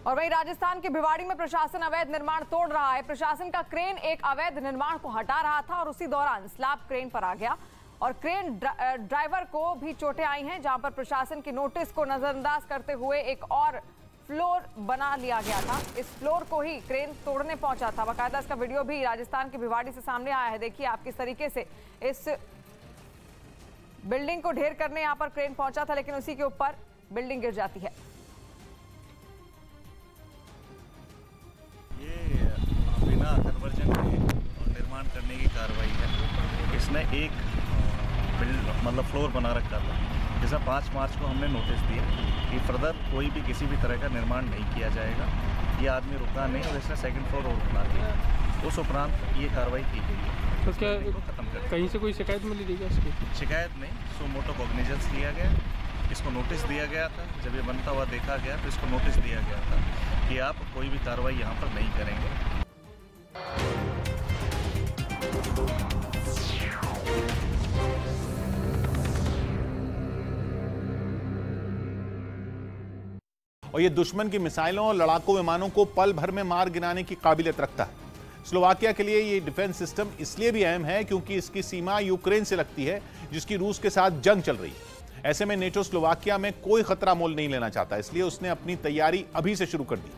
और वहीं राजस्थान के भिवाड़ी में प्रशासन अवैध निर्माण तोड़ रहा है। प्रशासन का क्रेन एक अवैध निर्माण को हटा रहा था और उसी दौरान स्लैब क्रेन पर आ गया और क्रेन ड्राइवर को भी चोटें आई हैं, जहां पर प्रशासन के नोटिस को नजरअंदाज करते हुए एक और फ्लोर बना लिया गया था। इस फ्लोर को ही क्रेन तोड़ने पहुंचा था। बाकायदा इसका वीडियो भी राजस्थान के भिवाड़ी से सामने आया है। देखिए आप किस तरीके से इस बिल्डिंग को ढेर करने यहां पर क्रेन पहुंचा था, लेकिन उसी के ऊपर बिल्डिंग गिर जाती है। ये बिना कन्वर्जन के निर्माण करने की कार्रवाई है। इसने एक मतलब फ्लोर बना रखा था, जैसा 5 मार्च को हमने नोटिस दिया कि फर्दर कोई भी किसी भी तरह का निर्माण नहीं किया जाएगा। ये आदमी रुका नहीं और इसने सेकंड फ्लोर और बना दिया। उस उपरांत ये कार्रवाई की गई है। तो क्या खत्म कर कहीं से कोई शिकायत मिली थी क्या इसकी? शिकायत नहीं, सो मोटो कॉग्निजेंस लिया गया, इसको नोटिस दिया गया था। जब ये बनता हुआ देखा गया तो इसको नोटिस दिया गया था कि आप कोई भी कार्रवाई यहाँ पर नहीं करेंगे। और ये दुश्मन की मिसाइलों और लड़ाकू विमानों को पल भर में मार गिराने की काबिलियत रखता है। स्लोवाकिया के लिए ये डिफेंस सिस्टम इसलिए भी अहम है क्योंकि इसकी सीमा यूक्रेन से लगती है, जिसकी रूस के साथ जंग चल रही है। ऐसे में नेटो स्लोवाकिया में कोई खतरा मोल नहीं लेना चाहता, इसलिए उसने अपनी तैयारी अभी से शुरू कर दी।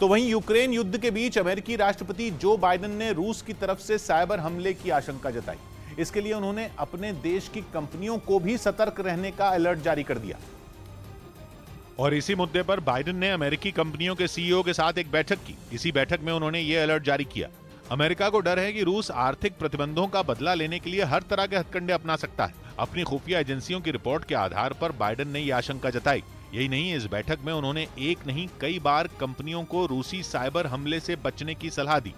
तो वहीं यूक्रेन युद्ध के बीच अमेरिकी राष्ट्रपति जो बाइडेन ने रूस की तरफ से साइबर हमले की आशंका जताई। इसके लिए उन्होंने अपने देश की कंपनियों को भी सतर्क रहने का अलर्ट जारी कर दिया। और इसी मुद्दे पर बाइडेन ने अमेरिकी कंपनियों के सीईओ के साथ एक बैठक की। इसी बैठक में उन्होंने ये अलर्ट जारी किया। अमेरिका को डर है कि रूस आर्थिक प्रतिबंधों का बदला लेने के लिए हर तरह के हथकंडे अपना सकता है। अपनी खुफिया एजेंसियों की रिपोर्ट के आधार पर बाइडेन ने यह आशंका जताई। यही नहीं, इस बैठक में उन्होंने एक नहीं कई बार कंपनियों को रूसी साइबर हमले से बचने की सलाह दी।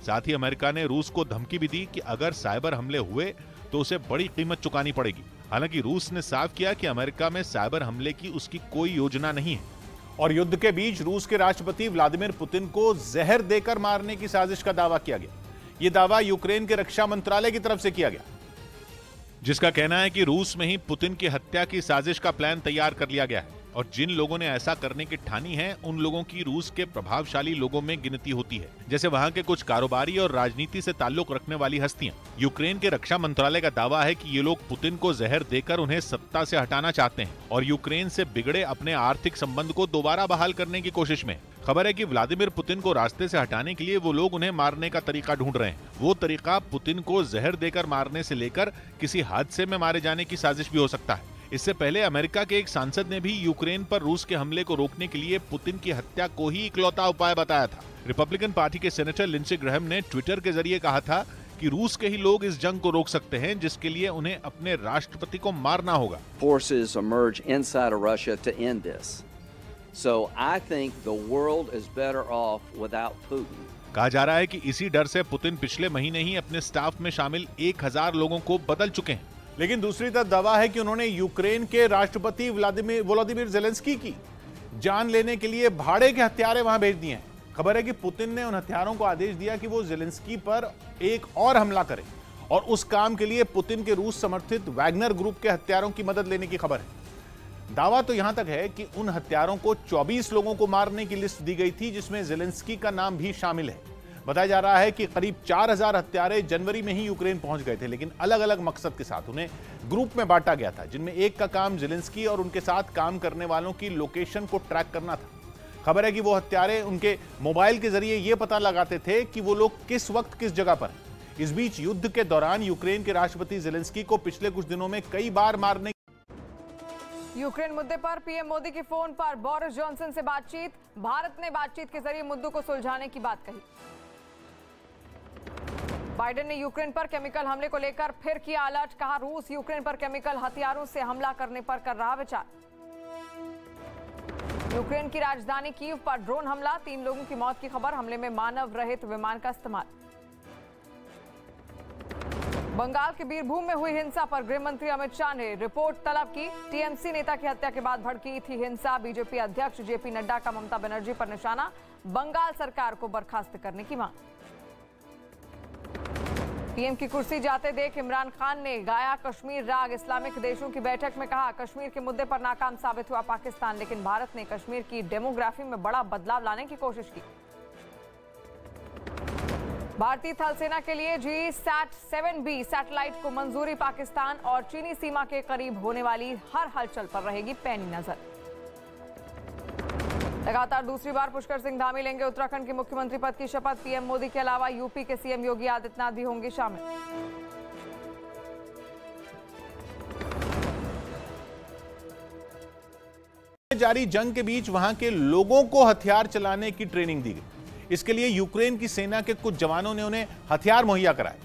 साथ ही अमेरिका ने रूस को धमकी भी दी कि अगर साइबर हमले हुए तो उसे बड़ी कीमत चुकानी पड़ेगी। हालांकि रूस ने साफ किया कि अमेरिका में साइबर हमले की उसकी कोई योजना नहीं है। और युद्ध के बीच रूस के राष्ट्रपति व्लादिमीर पुतिन को जहर देकर मारने की साजिश का दावा किया गया। यह दावा यूक्रेन के रक्षा मंत्रालय की तरफ से किया गया, जिसका कहना है कि रूस में ही पुतिन की हत्या की साजिश का प्लान तैयार कर लिया गया है और जिन लोगों ने ऐसा करने की ठानी है उन लोगों की रूस के प्रभावशाली लोगों में गिनती होती है, जैसे वहां के कुछ कारोबारी और राजनीति से ताल्लुक रखने वाली हस्तियां। यूक्रेन के रक्षा मंत्रालय का दावा है कि ये लोग पुतिन को जहर देकर उन्हें सत्ता से हटाना चाहते हैं और यूक्रेन से बिगड़े अपने आर्थिक संबंध को दोबारा बहाल करने की कोशिश में। खबर है कि व्लादिमीर पुतिन को रास्ते से हटाने के लिए वो लोग उन्हें मारने का तरीका ढूंढ रहे हैं। वो तरीका पुतिन को जहर देकर मारने से लेकर किसी हादसे में मारे जाने की साजिश भी हो सकता है। इससे पहले अमेरिका के एक सांसद ने भी यूक्रेन पर रूस के हमले को रोकने के लिए पुतिन की हत्या को ही इकलौता उपाय बताया था। रिपब्लिकन पार्टी के सेनेटर लिंडसे ग्रैहम ने ट्विटर के जरिए कहा था कि रूस के ही लोग इस जंग को रोक सकते हैं, जिसके लिए उन्हें अपने राष्ट्रपति को मारना होगा। Forces emerge inside of Russia to end this. So I think the world is better off without Putin. कहा जा रहा है कि इसी डर से पुतिन पिछले महीने ही अपने स्टाफ में शामिल 1000 लोगों को बदल चुके हैं। लेकिन दूसरी तरफ दावा है कि उन्होंने यूक्रेन के राष्ट्रपति वोलोदिमीर ज़ेलेंस्की की जान लेने के लिए भाड़े के हथियार वहां भेज दिए हैं। खबर है कि पुतिन ने उन हथियारों को आदेश दिया कि वो ज़ेलेंस्की पर एक और हमला करें और उस काम के लिए पुतिन के रूस समर्थित वैगनर ग्रुप के हथियारों की मदद लेने की खबर है। दावा तो यहां तक है कि उन हथियारों को 24 लोगों को मारने की लिस्ट दी गई थी, जिसमें ज़ेलेंस्की का नाम भी शामिल है। बताया जा रहा है कि करीब 4000 हत्यारे जनवरी में ही यूक्रेन पहुंच गए थे, लेकिन अलग अलग मकसद के साथ उन्हें ग्रुप में बांटा गया था, जिनमें एक का काम ज़ेलेंस्की और उनके साथ काम करने वालों की लोकेशन को ट्रैक करना था। खबर है कि वो हत्यारे उनके मोबाइल के जरिए यह पता लगाते थे कि वो लोग किस वक्त किस जगह पर। इस बीच युद्ध के दौरान यूक्रेन के राष्ट्रपति ज़ेलेंस्की को पिछले कुछ दिनों में कई बार मारने। यूक्रेन मुद्दे पर पीएम मोदी की फोन पर बोरिस जॉनसन से बातचीत। भारत ने बातचीत के जरिए मुद्दों को सुलझाने की बात कही। बाइडेन ने यूक्रेन पर केमिकल हमले को लेकर फिर किया अलर्ट। कहा रूस यूक्रेन पर केमिकल हथियारों से हमला करने पर कर रहा विचार। यूक्रेन की राजधानी कीव पर ड्रोन हमला, 3 लोगों की मौत की खबर। हमले में मानव रहित विमान का इस्तेमाल। बंगाल के बीरभूम में हुई हिंसा पर गृह मंत्री अमित शाह ने रिपोर्ट तलब की। टीएमसी नेता की हत्या के बाद भड़की थी हिंसा। बीजेपी अध्यक्ष जेपी नड्डा का ममता बनर्जी पर निशाना। बंगाल सरकार को बर्खास्त करने की मांग। पीएम की कुर्सी जाते देख इमरान खान ने गाया कश्मीर राग। इस्लामिक देशों की बैठक में कहा, कश्मीर के मुद्दे पर नाकाम साबित हुआ पाकिस्तान, लेकिन भारत ने कश्मीर की डेमोग्राफी में बड़ा बदलाव लाने की कोशिश की। भारतीय थल सेना के लिए GSAT-7B सैटेलाइट को मंजूरी। पाकिस्तान और चीनी सीमा के करीब होने वाली हर हलचल पर रहेगी पैनी नजर। लगातार दूसरी बार पुष्कर सिंह धामी लेंगे उत्तराखंड के मुख्यमंत्री पद की शपथ। पीएम मोदी के अलावा यूपी के सीएम योगी आदित्यनाथ भी होंगे शामिल। जारी जंग के बीच वहां के लोगों को हथियार चलाने की ट्रेनिंग दी गई। इसके लिए यूक्रेन की सेना के कुछ जवानों ने उन्हें हथियार मुहैया कराए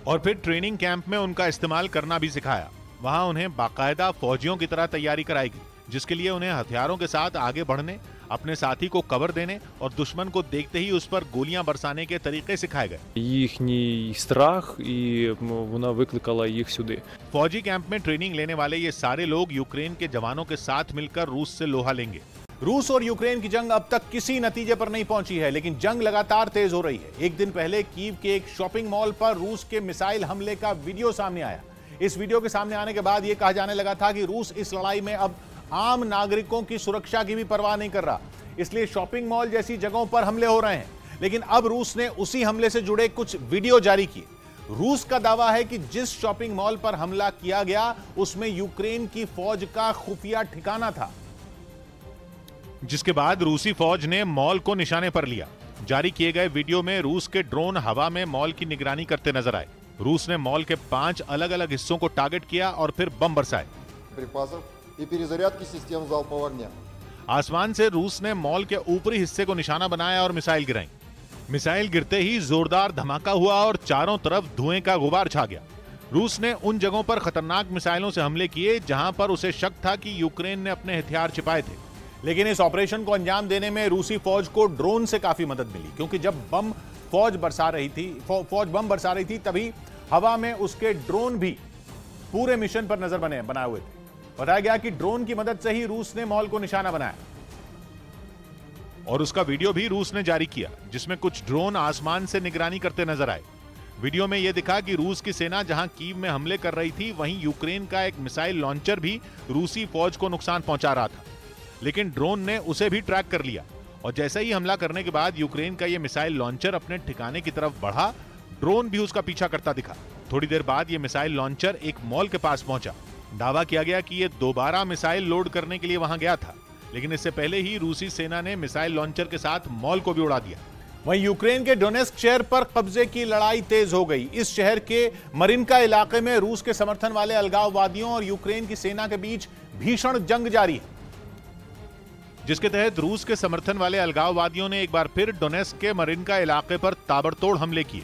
और फिर ट्रेनिंग कैंप में उनका इस्तेमाल करना भी सिखाया। वहां उन्हें बाकायदा फौजियों की तरह तैयारी कराई गई, जिसके लिए उन्हें हथियारों के साथ आगे बढ़ने, अपने साथी को कवर देने और दुश्मन को देखते ही उस पर गोलियां बरसाने के तरीके सिखाए गए। Їхній страх, і вона викликала їх сюди. फौजी कैंप में ट्रेनिंग लेने वाले ये सारे लोग यूक्रेन के जवानों के साथ मिलकर रूस से लोहा लेंगे। रूस और यूक्रेन की जंग अब तक किसी नतीजे पर नहीं पहुंची है, लेकिन जंग लगातार तेज हो रही है। एक दिन पहले कीव के एक शॉपिंग मॉल पर रूस के मिसाइल हमले का वीडियो सामने आया। इस वीडियो के सामने आने के बाद यह कहा जाने लगा था कि रूस इस लड़ाई में अब आम नागरिकों की सुरक्षा की भी परवाह नहीं कर रहा, इसलिए शॉपिंग मॉल जैसी जगहों पर हमले हो रहे हैं। लेकिन अब रूस ने उसी हमले से जुड़े कुछ वीडियो जारी किए। रूस का दावा है कि जिस शॉपिंग मॉल पर हमला किया गया उसमें यूक्रेन की फौज का खुफिया ठिकाना था, जिसके बाद रूसी फौज ने मॉल को निशाने पर लिया। जारी किए गए वीडियो में रूस के ड्रोन हवा में मॉल की निगरानी करते नजर आए। रूस ने मॉल के 5 अलग अलग हिस्सों को टारगेट किया और फिर बम बरसाए। आसमान से रूस ने मॉल के ऊपरी हिस्से को निशाना बनाया और मिसाइल गिराई। मिसाइल गिरते ही जोरदार धमाका हुआ और चारों तरफ धुएं का गुबार छा गया। रूस ने उन जगहों पर खतरनाक मिसाइलों से हमले किए जहां पर उसे शक था कि यूक्रेन ने अपने हथियार छिपाए थे। लेकिन इस ऑपरेशन को अंजाम देने में रूसी फौज को ड्रोन से काफी मदद मिली, क्योंकि जब फौज बम बरसा रही थी तभी हवा में उसके ड्रोन भी पूरे मिशन पर नजर बनाए हुए थे। बताया गया कि ड्रोन की मदद से ही रूस ने मॉल को निशाना बनाया और उसका वीडियो भी रूस ने जारी किया, जिसमें कुछ ड्रोन आसमान से निगरानी करते नजर आए। वीडियो में यह दिखा कि रूस की सेना जहां कीव में हमले कर रही थी, वहीं यूक्रेन का एक मिसाइल लॉन्चर भी रूसी फौज को नुकसान पहुंचा रहा था, लेकिन ड्रोन ने उसे भी ट्रैक कर लिया और जैसे ही हमला करने के बाद यूक्रेन का यह मिसाइल लॉन्चर अपने ठिकाने की तरफ बढ़ा, ड्रोन भी उसका पीछा करता दिखा। थोड़ी देर बाद यह मिसाइल लॉन्चर एक मॉल के पास पहुंचा। दावा किया गया कि यह दोबारा मिसाइल लोड करने के लिए वहां गया था, लेकिन इससे पहले ही रूसी सेना ने मिसाइल लॉन्चर के साथ मॉल को भी उड़ा दिया। वहीं यूक्रेन के डोनेस्क शहर पर कब्जे की लड़ाई तेज हो गई। इस शहर के मरिनका इलाके में रूस के समर्थन वाले अलगाववादियों और यूक्रेन की सेना के बीच भीषण जंग जारी है, जिसके तहत रूस के समर्थन वाले अलगाववादियों ने एक बार फिर डोनेस्क के मरिनका इलाके पर ताबड़तोड़ हमले किए।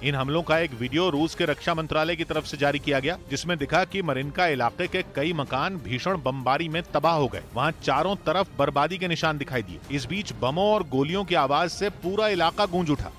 इन हमलों का एक वीडियो रूस के रक्षा मंत्रालय की तरफ से जारी किया गया, जिसमें दिखा कि मरिनका इलाके के कई मकान भीषण बमबारी में तबाह हो गए। वहां चारों तरफ बर्बादी के निशान दिखाई दिए। इस बीच बमों और गोलियों की आवाज से पूरा इलाका गूंज उठा।